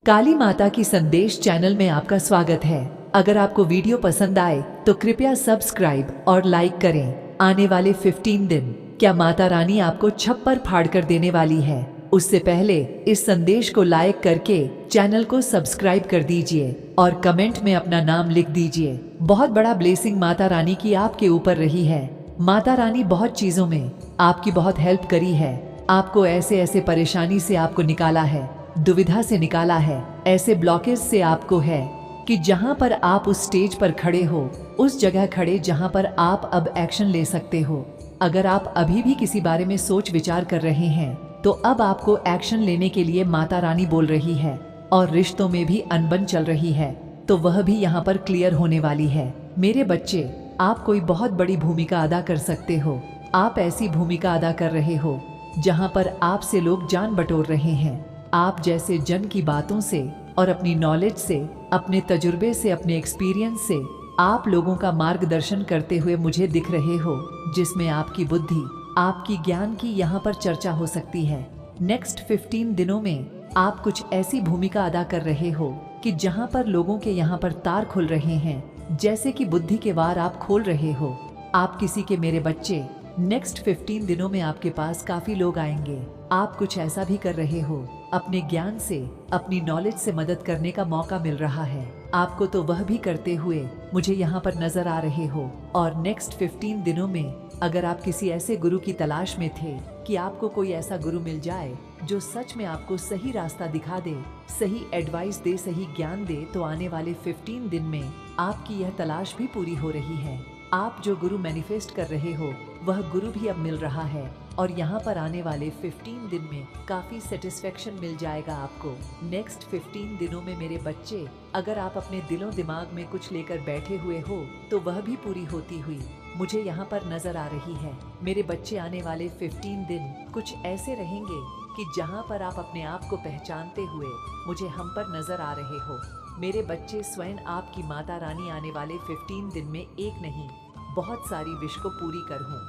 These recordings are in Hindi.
काली माता की संदेश चैनल में आपका स्वागत है। अगर आपको वीडियो पसंद आए तो कृपया सब्सक्राइब और लाइक करें। आने वाले 15 दिन क्या माता रानी आपको छप्पर फाड़ कर देने वाली है? उससे पहले इस संदेश को लाइक करके चैनल को सब्सक्राइब कर दीजिए और कमेंट में अपना नाम लिख दीजिए। बहुत बड़ा ब्लेसिंग माता रानी की आपके ऊपर रही है। माता रानी बहुत चीजों में आपकी बहुत हेल्प करी है। आपको ऐसे ऐसे परेशानी से आपको निकाला है, दुविधा से निकाला है, ऐसे ब्लॉकेज से आपको है कि जहां पर आप उस स्टेज पर खड़े हो, उस जगह खड़े जहां पर आप अब एक्शन ले सकते हो। अगर आप अभी भी किसी बारे में सोच विचार कर रहे हैं तो अब आपको एक्शन लेने के लिए माता रानी बोल रही है। और रिश्तों में भी अनबन चल रही है तो वह भी यहाँ पर क्लियर होने वाली है। मेरे बच्चे, आप कोई बहुत बड़ी भूमिका अदा कर सकते हो। आप ऐसी भूमिका अदा कर रहे हो जहाँ पर आपसे लोग जान बटोर रहे हैं। आप जैसे जन की बातों से और अपनी नॉलेज से, अपने तजुर्बे से, अपने एक्सपीरियंस से आप लोगों का मार्गदर्शन करते हुए मुझे दिख रहे हो, जिसमें आपकी बुद्धि, आपकी ज्ञान की यहाँ पर चर्चा हो सकती है। नेक्स्ट 15 दिनों में आप कुछ ऐसी भूमिका अदा कर रहे हो कि जहाँ पर लोगों के यहाँ पर तार खुल रहे हैं, जैसे कि बुद्धि के वार आप खोल रहे हो। आप किसी के, मेरे बच्चे, नेक्स्ट 15 दिनों में आपके पास काफी लोग आएंगे। आप कुछ ऐसा भी कर रहे हो, अपने ज्ञान से, अपनी नॉलेज से मदद करने का मौका मिल रहा है आपको, तो वह भी करते हुए मुझे यहाँ पर नजर आ रहे हो। और नेक्स्ट 15 दिनों में अगर आप किसी ऐसे गुरु की तलाश में थे कि आपको कोई ऐसा गुरु मिल जाए जो सच में आपको सही रास्ता दिखा दे, सही एडवाइस दे, सही ज्ञान दे, तो आने वाले 15 दिन में आपकी यह तलाश भी पूरी हो रही है। आप जो गुरु मैनिफेस्ट कर रहे हो वह गुरु भी अब मिल रहा है और यहाँ पर आने वाले 15 दिन में काफी सेटिस्फेक्शन मिल जाएगा आपको। नेक्स्ट 15 दिनों में मेरे बच्चे, अगर आप अपने दिलों दिमाग में कुछ लेकर बैठे हुए हो तो वह भी पूरी होती हुई मुझे यहाँ पर नजर आ रही है। मेरे बच्चे, आने वाले 15 दिन कुछ ऐसे रहेंगे कि जहाँ पर आप अपने आप को पहचानते हुए मुझे हम पर नजर आ रहे हो। मेरे बच्चे, स्वयं आपकी माता रानी आने वाले 15 दिन में एक नहीं, बहुत सारी विश को पूरी कर हूँ।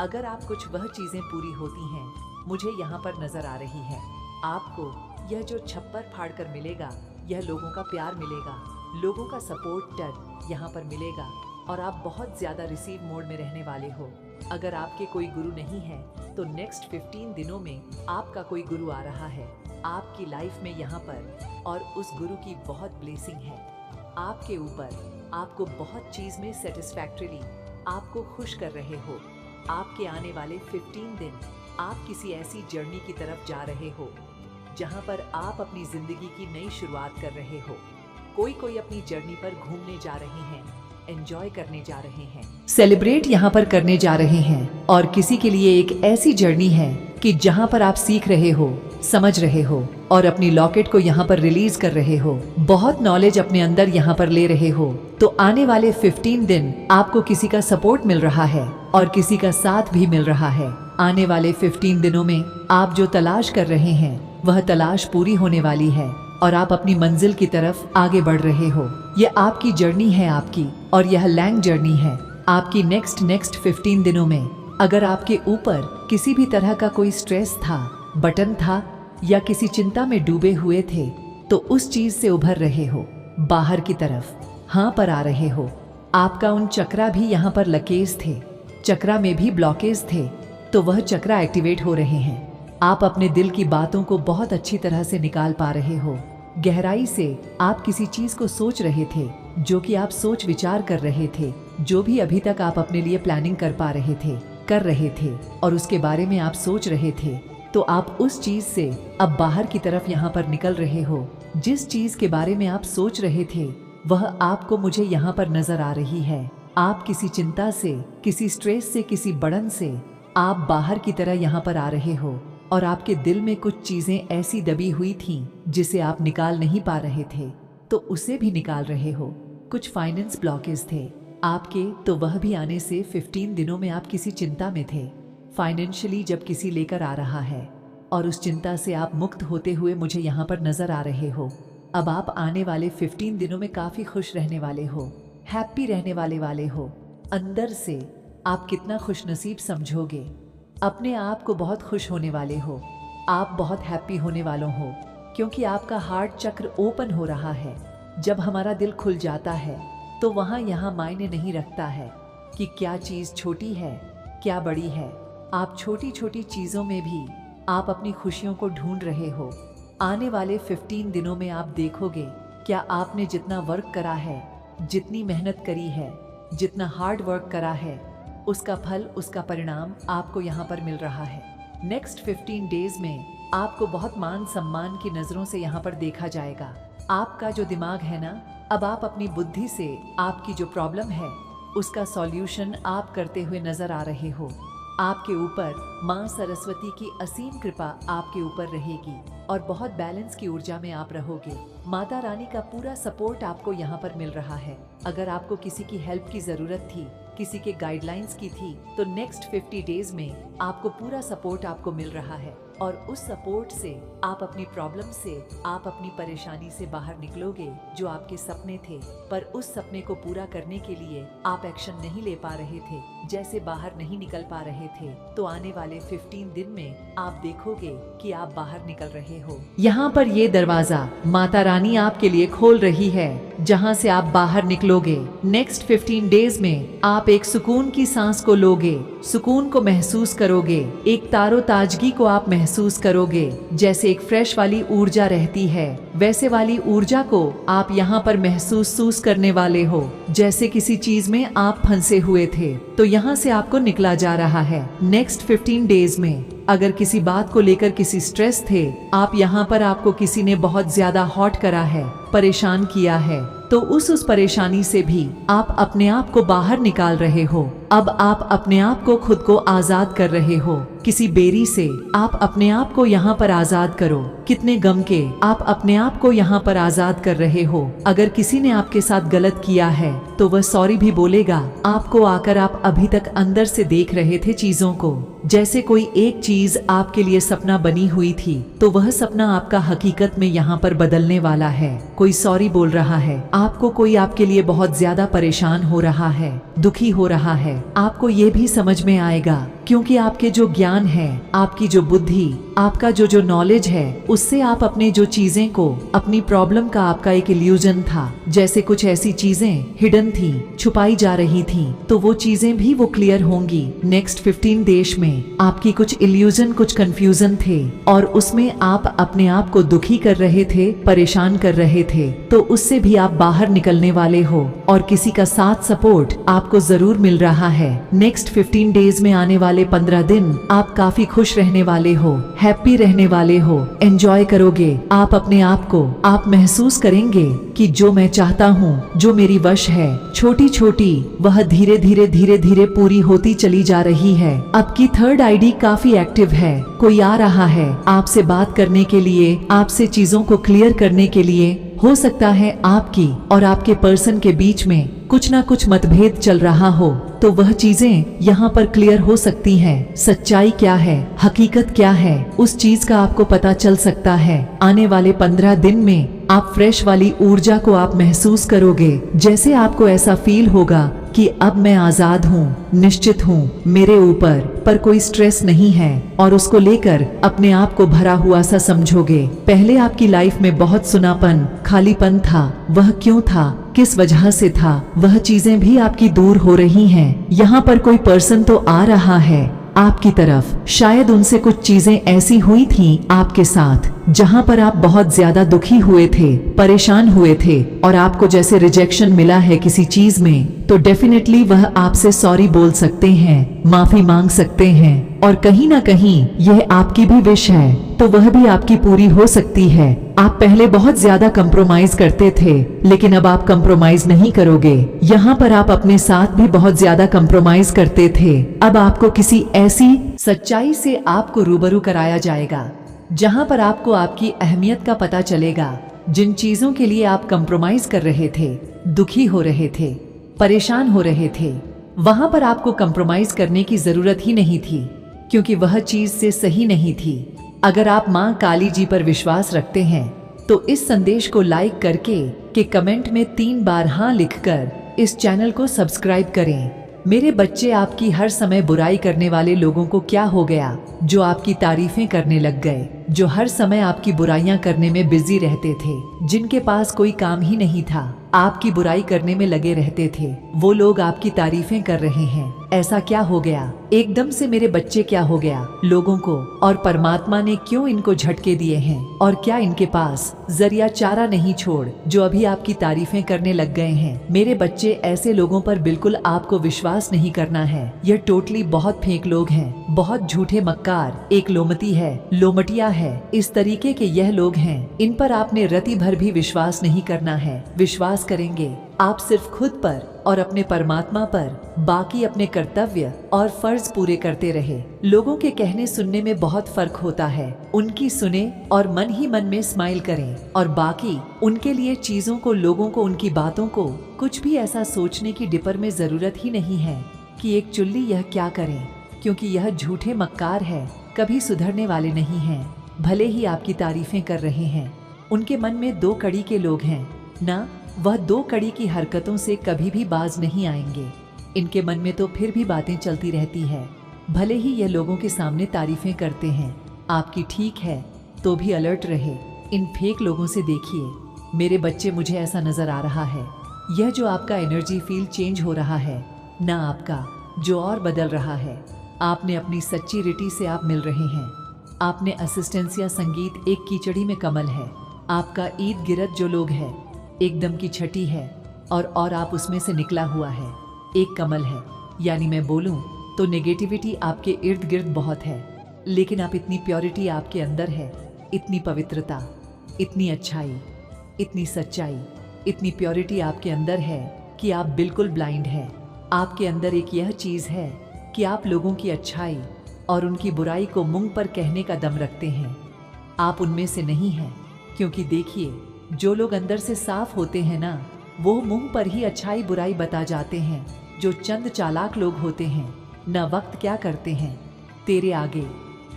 अगर आप कुछ वह चीजें पूरी होती हैं, मुझे यहाँ पर नजर आ रही है। आपको यह जो छप्पर फाड़ कर मिलेगा, यह लोगों का प्यार मिलेगा, लोगों का सपोर्ट यहाँ पर मिलेगा और आप बहुत ज्यादा रिसीव मोड में रहने वाले हो। अगर आपके कोई गुरु नहीं है तो नेक्स्ट 15 दिनों में आपका कोई गुरु आ रहा है आपकी लाइफ में यहाँ पर, और उस गुरु की बहुत ब्लेसिंग है आपके ऊपर। आपको बहुत चीज में सेटिस्फैक्टरीली आपको खुश कर रहे हो। आपके आने वाले 15 दिन आप किसी ऐसी जर्नी की तरफ जा रहे हो जहां पर आप अपनी जिंदगी की नई शुरुआत कर रहे हो। कोई अपनी जर्नी पर घूमने जा रहे हैं, एंजॉय करने जा रहे हैं, सेलिब्रेट यहाँ पर करने जा रहे हैं। और किसी के लिए एक ऐसी जर्नी है कि जहाँ पर आप सीख रहे हो, समझ रहे हो और अपनी लॉकेट को यहाँ पर रिलीज कर रहे हो, बहुत नॉलेज अपने अंदर यहाँ पर ले रहे हो। तो आने वाले 15 दिन आपको किसी का सपोर्ट मिल रहा है और किसी का साथ भी मिल रहा है। आने वाले 15 दिनों में आप जो तलाश कर रहे हैं वह तलाश पूरी होने वाली है और आप अपनी मंजिल की तरफ आगे बढ़ रहे हो। यह आपकी जर्नी है आपकी, और यह लैंग जर्नी है आपकी। नेक्स्ट 15 दिनों में अगर आपके ऊपर किसी भी तरह का कोई स्ट्रेस था, बटन था या किसी चिंता में डूबे हुए थे, तो उस चीज से उभर रहे हो, बाहर की तरफ हाँ पर आ रहे हो। आपका उन चक्रा भी यहाँ पर लकेज थे, चक्रा में भी ब्लॉकेज थे, तो वह चक्रा एक्टिवेट हो रहे हैं। आप अपने दिल की बातों को बहुत अच्छी तरह से निकाल पा रहे हो। गहराई से आप किसी चीज को सोच रहे थे, जो कि आप सोच विचार कर रहे थे, जो भी अभी तक आप अपने लिए प्लानिंग कर रहे थे और उसके बारे में आप सोच रहे थे, तो आप उस चीज से अब बाहर की तरफ यहाँ पर निकल रहे हो। जिस चीज के बारे में आप सोच रहे थे वह आपको मुझे यहाँ पर नजर आ रही है। आप किसी चिंता से, किसी स्ट्रेस से, किसी बर्डन से आप बाहर की तरह यहाँ पर आ रहे हो और आपके दिल में कुछ चीजें ऐसी दबी हुई थीं जिसे आप निकाल नहीं पा रहे थे, तो उसे भी निकाल रहे हो। कुछ फाइनेंस ब्लॉकेज थे आपके, तो वह भी आने से 15 दिनों में आप किसी चिंता में थे। फाइनेंशियली जब किसी लेकर आ रहा है और उस चिंता से आप मुक्त होते हुए मुझे यहाँ पर नजर आ रहे हो। अब आप आने वाले 15 दिनों में काफी खुश रहने वाले हो, हैप्पी रहने वाले हो। अंदर से आप कितना खुशनसीब समझोगे, अपने आप को बहुत खुश होने वाले हो। आप बहुत हैप्पी होने वालों हो क्योंकि आपका हार्ट चक्र ओपन हो रहा है। जब हमारा दिल खुल जाता है तो वहाँ यहाँ मायने नहीं रखता है कि क्या चीज़ छोटी है क्या बड़ी है। आप छोटी छोटी चीज़ों में भी आप अपनी खुशियों को ढूंढ रहे हो। आने वाले 15 दिनों में आप देखोगे क्या आपने जितना वर्क करा है, जितनी मेहनत करी है, जितना हार्ड वर्क करा है, उसका फल, उसका परिणाम आपको यहाँ पर मिल रहा है। नेक्स्ट 15 डेज में आपको बहुत मान सम्मान की नज़रों से यहाँ पर देखा जाएगा। आपका जो दिमाग है ना, अब आप अपनी बुद्धि से आपकी जो प्रॉब्लम है उसका सॉल्यूशन आप करते हुए नजर आ रहे हो। आपके ऊपर माँ सरस्वती की असीम कृपा आपके ऊपर रहेगी और बहुत बैलेंस की ऊर्जा में आप रहोगे। माता रानी का पूरा सपोर्ट आपको यहाँ पर मिल रहा है। अगर आपको किसी की हेल्प की जरूरत थी, किसी के गाइडलाइंस की थी, तो नेक्स्ट 50 डेज में आपको पूरा सपोर्ट आपको मिल रहा है और उस सपोर्ट से आप अपनी प्रॉब्लम से, आप अपनी परेशानी से बाहर निकलोगे। जो आपके सपने थे पर उस सपने को पूरा करने के लिए आप एक्शन नहीं ले पा रहे थे, जैसे बाहर नहीं निकल पा रहे थे, तो आने वाले 15 दिन में आप देखोगे कि आप बाहर निकल रहे हो। यहाँ पर ये दरवाजा माता रानी आपके लिए खोल रही है जहाँ से आप बाहर निकलोगे। नेक्स्ट 15 डेज में आप एक सुकून की सांस को लोगे, सुकून को महसूस करोगे, एक तारोताजगी को आप महसूस करोगे। जैसे एक फ्रेश वाली ऊर्जा रहती है वैसे वाली ऊर्जा को आप यहाँ पर महसूस करने वाले हो। जैसे किसी चीज में आप फंसे हुए थे तो यहाँ से आपको निकला जा रहा है। नेक्स्ट 15 डेज में अगर किसी बात को लेकर किसी स्ट्रेस थे, आप यहाँ पर आपको किसी ने बहुत ज्यादा हॉट करा है, परेशान किया है, तो उस परेशानी से भी आप अपने आप को बाहर निकाल रहे हो। अब आप अपने आप को खुद को आजाद कर रहे हो। किसी बेरी से आप अपने आप को यहाँ पर आजाद करो। कितने गम के आप अपने आप को यहाँ पर आजाद कर रहे हो। अगर किसी ने आपके साथ गलत किया है तो वह सॉरी भी बोलेगा आपको आकर। आप अभी तक अंदर से देख रहे थे चीजों को, जैसे कोई एक चीज आपके लिए सपना बनी हुई थी तो वह सपना आपका हकीकत में यहाँ पर बदलने वाला है। कोई सॉरी बोल रहा है आपको, कोई आपके लिए बहुत ज्यादा परेशान हो रहा है, दुखी हो रहा है, आपको ये भी समझ में आएगा क्योंकि आपके जो ज्ञान है, आपकी जो बुद्धि, आपका जो नॉलेज है, उससे आप अपने जो चीजें को, अपनी प्रॉब्लम का आपका एक इल्यूजन था, जैसे कुछ ऐसी चीजें हिडन थी, छुपाई जा रही थी, तो वो चीजें भी वो क्लियर होंगी। नेक्स्ट 15 डेज में आपकी कुछ इल्यूजन, कुछ कंफ्यूजन थे और उसमें आप अपने आप को दुखी कर रहे थे, परेशान कर रहे थे, तो उससे भी आप बाहर निकलने वाले हो और किसी का साथ सपोर्ट आपको जरूर मिल रहा है। नेक्स्ट 15 डेज में आने वाले 15 दिन आप काफी खुश रहने वाले हो, हैप्पी रहने वाले हो, एंजॉय करोगे। आप अपने आप को आप महसूस करेंगे कि जो मैं चाहता हूँ, जो मेरी वश है, छोटी छोटी वह धीरे धीरे पूरी होती चली जा रही है। अब की थर्ड आईडी काफी एक्टिव है। कोई आ रहा है आपसे बात करने के लिए, आपसे चीजों को क्लियर करने के लिए। हो सकता है आपकी और आपके पर्सन के बीच में कुछ ना कुछ मतभेद चल रहा हो, तो वह चीजें यहाँ पर क्लियर हो सकती हैं। सच्चाई क्या है, हकीकत क्या है, उस चीज का आपको पता चल सकता है। आने वाले 15 दिन में आप फ्रेश वाली ऊर्जा को आप महसूस करोगे। जैसे आपको ऐसा फील होगा कि अब मैं आजाद हूँ, निश्चित हूँ, मेरे ऊपर पर कोई स्ट्रेस नहीं है और उसको लेकर अपने आप को भरा हुआ सा समझोगे। पहले आपकी लाइफ में बहुत सुनापन, खालीपन था, वह क्यों था, किस वजह से था, वह चीजें भी आपकी दूर हो रही हैं। यहाँ पर कोई पर्सन तो आ रहा है आपकी तरफ। शायद उनसे कुछ चीजें ऐसी हुई थी आपके साथ जहां पर आप बहुत ज्यादा दुखी हुए थे, परेशान हुए थे और आपको जैसे रिजेक्शन मिला है किसी चीज में, तो डेफिनेटली वह आपसे सॉरी बोल सकते हैं, माफी मांग सकते हैं और कहीं ना कहीं यह आपकी भी विश है तो वह भी आपकी पूरी हो सकती है। आप पहले बहुत ज्यादा कंप्रोमाइज करते थे लेकिन अब आप कंप्रोमाइज नहीं करोगे। यहाँ पर आप अपने साथ भी बहुत ज्यादा कंप्रोमाइज करते थे। अब आपको किसी ऐसी सच्चाई से आपको रूबरू कराया जाएगा जहाँ पर आपको आपकी अहमियत का पता चलेगा। जिन चीजों के लिए आप कंप्रोमाइज कर रहे थे, दुखी हो रहे थे, परेशान हो रहे थे, वहां पर आपको कंप्रोमाइज करने की जरूरत ही नहीं थी क्योंकि वह चीज से सही नहीं थी। अगर आप माँ काली जी पर विश्वास रखते हैं तो इस संदेश को लाइक करके कमेंट में 3 बार हाँ लिखकर इस चैनल को सब्सक्राइब करें। मेरे बच्चे, आपकी हर समय बुराई करने वाले लोगों को क्या हो गया, जो आपकी तारीफें करने लग गए, जो हर समय आपकी बुराइयां करने में बिजी रहते थे, जिनके पास कोई काम ही नहीं था, आपकी बुराई करने में लगे रहते थे, वो लोग आपकी तारीफें कर रहे हैं। ऐसा क्या हो गया? एकदम से मेरे बच्चे क्या हो गया? लोगों को और परमात्मा ने क्यों इनको झटके दिए हैं? और क्या इनके पास जरिया चारा नहीं छोड़ जो अभी आपकी तारीफें करने लग गए हैं? मेरे बच्चे, ऐसे लोगों पर बिल्कुल आपको विश्वास नहीं करना है। यह टोटली बहुत फेक लोग हैं, बहुत झूठे मक्कार, एक लोमती है, लोमटिया है, इस तरीके के यह लोग हैं। इन पर आपने रति भर भी विश्वास नहीं करना है। विश्वास करेंगे आप सिर्फ खुद पर और अपने परमात्मा पर, बाकी अपने कर्तव्य और फर्ज पूरे करते रहे। लोगों के कहने सुनने में बहुत फर्क होता है। उनकी सुने और मन ही मन में स्माइल करें, और बाकी उनके लिए चीजों को, लोगों को, उनकी बातों को कुछ भी ऐसा सोचने की डिपर में जरूरत ही नहीं है कि एक चुल्ली यह क्या करें, क्योंकि यह झूठे मक्कार है, कभी सुधरने वाले नहीं हैं। भले ही आपकी तारीफें कर रहे हैं, उनके मन में दो कड़ी के लोग हैं ना, वह दो कड़ी की हरकतों से कभी भी बाज नहीं आएंगे। इनके मन में तो फिर भी बातें चलती रहती है। भले ही यह लोगों के सामने तारीफें करते हैं आपकी, ठीक है, तो भी अलर्ट रहे इन फेक लोगों से। देखिए मेरे बच्चे, मुझे ऐसा नजर आ रहा है, यह जो आपका एनर्जी फील्ड चेंज हो रहा है ना, आपका जो और बदल रहा है। आपने अपनी सच्ची रिटी से आप मिल रहे हैं। आपने असिस्टेंसिया संगीत एक कीचड़ी में कमल है। आपका ईद गिरद जो लोग है एकदम की छठी है, और आप उसमें से निकला हुआ है, एक कमल है। यानी मैं बोलूं तो नेगेटिविटी आपके इर्द गिर्द बहुत है, लेकिन आप इतनी प्योरिटी आपके अंदर है, इतनी पवित्रता, इतनी अच्छाई, इतनी सच्चाई, इतनी प्योरिटी आपके अंदर है कि आप बिल्कुल ब्लाइंड है। आपके अंदर एक यह चीज़ है कि आप लोगों की अच्छाई और उनकी बुराई को मुंह पर कहने का दम रखते हैं। आप उनमें से नहीं हैं, क्योंकि देखिए जो लोग अंदर से साफ होते हैं ना, वो मुंह पर ही अच्छाई बुराई बता जाते हैं। जो चंद चालाक लोग होते हैं न, वक्त क्या करते हैं, तेरे आगे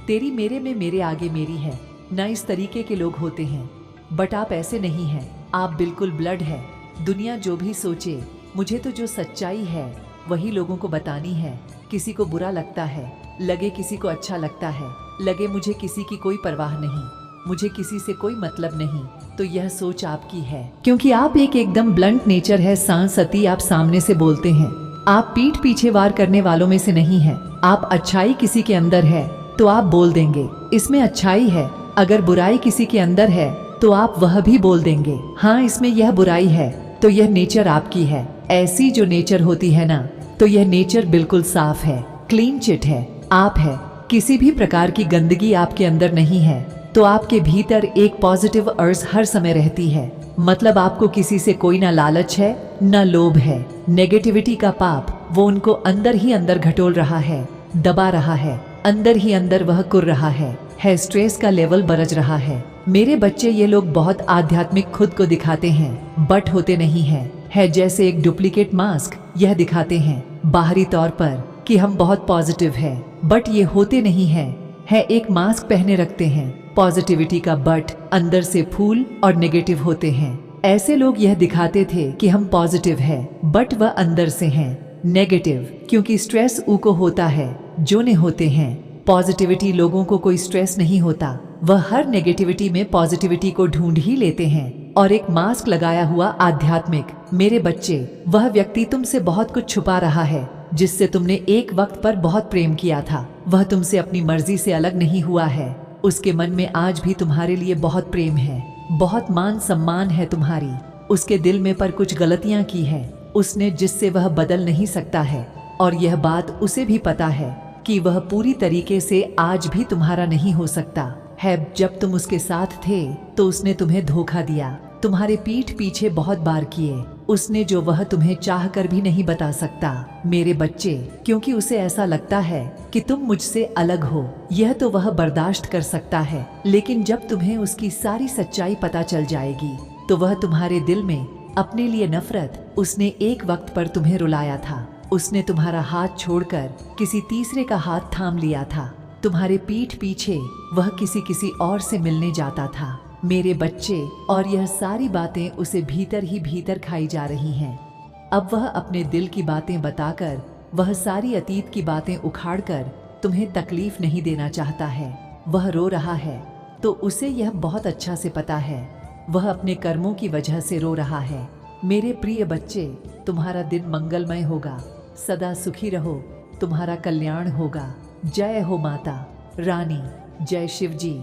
तेरी, मेरे में मेरे आगे मेरी है न, इस तरीके के लोग होते हैं। बट आप ऐसे नहीं हैं, आप बिल्कुल ब्लड है। दुनिया जो भी सोचे, मुझे तो जो सच्चाई है वही लोगों को बतानी है। किसी को बुरा लगता है, लगे किसी को अच्छा लगता है, लगे मुझे किसी की कोई परवाह नहीं, मुझे किसी से कोई मतलब नहीं, तो यह सोच आपकी है, क्योंकि आप एक एकदम ब्लंट नेचर है। सांसती आप सामने से बोलते हैं, आप पीठ पीछे वार करने वालों में से नहीं है। आप अच्छाई किसी के अंदर है तो आप बोल देंगे इसमें अच्छाई है, अगर बुराई किसी के अंदर है तो आप वह भी बोल देंगे हाँ इसमें यह बुराई है, तो यह नेचर आपकी है। ऐसी जो नेचर होती है ना, तो यह नेचर बिल्कुल साफ है, क्लीन चिट है, आप है। किसी भी प्रकार की गंदगी आपके अंदर नहीं है, तो आपके भीतर एक पॉजिटिव अर्ज हर समय रहती है। मतलब आपको किसी से कोई ना लालच है ना लोभ है। नेगेटिविटी का पाप वो उनको अंदर ही अंदर घटोल रहा है, दबा रहा है, अंदर ही अंदर वह कुर रहा है स्ट्रेस का लेवल बरज रहा है। मेरे बच्चे, ये लोग बहुत आध्यात्मिक खुद को दिखाते हैं, बट होते नहीं है जैसे एक डुप्लीकेट मास्क। यह दिखाते हैं बाहरी तौर पर कि हम बहुत पॉजिटिव है, बट ये होते नहीं है एक मास्क पहने रखते हैं पॉजिटिविटी का, बट अंदर से फूल और नेगेटिव होते हैं। ऐसे लोग यह दिखाते थे कि हम पॉजिटिव है, बट वह अंदर से हैं नेगेटिव, क्योंकि स्ट्रेस उनको होता है जो ने होते हैं। पॉजिटिविटी लोगों को कोई स्ट्रेस नहीं होता, वह हर नेगेटिविटी में पॉजिटिविटी को ढूंढ ही लेते हैं, और एक मास्क लगाया हुआ आध्यात्मिक। मेरे बच्चे, वह व्यक्ति तुमसे बहुत कुछ छुपा रहा है, जिससे तुमने एक वक्त पर बहुत प्रेम किया था। वह तुमसे अपनी मर्जी से अलग नहीं हुआ है, उसके मन में आज भी तुम्हारे लिए बहुत प्रेम है, बहुत मान सम्मान है तुम्हारी। उसके दिल में पर कुछ गलतियां की है उसने, जिससे वह बदल नहीं सकता है, और यह बात उसे भी पता है कि वह पूरी तरीके से आज भी तुम्हारा नहीं हो सकता है। जब तुम उसके साथ थे तो उसने तुम्हें धोखा दिया, तुम्हारे पीठ पीछे बहुत बार किए उसने, जो वह तुम्हें चाह कर भी नहीं बता सकता मेरे बच्चे, क्योंकि उसे ऐसा लगता है कि तुम मुझसे अलग हो। यह तो वह बर्दाश्त कर सकता है, लेकिन जब तुम्हें उसकी सारी सच्चाई पता चल जाएगी तो वह तुम्हारे दिल में अपने लिए नफरत। उसने एक वक्त पर तुम्हें रुलाया था, उसने तुम्हारा हाथ छोड़कर किसी तीसरे का हाथ थाम लिया था, तुम्हारे पीठ पीछे वह किसी और से मिलने जाता था मेरे बच्चे, और यह सारी बातें उसे भीतर ही भीतर खाई जा रही हैं। अब वह अपने दिल की बातें बताकर वह सारी अतीत की बातें उखाड़कर तुम्हें तकलीफ नहीं देना चाहता है। वह रो रहा है तो उसे यह बहुत अच्छा से पता है, वह अपने कर्मों की वजह से रो रहा है। मेरे प्रिय बच्चे, तुम्हारा दिन मंगलमय होगा, सदा सुखी रहो, तुम्हारा कल्याण होगा। जय हो माता रानी, जय शिव जी।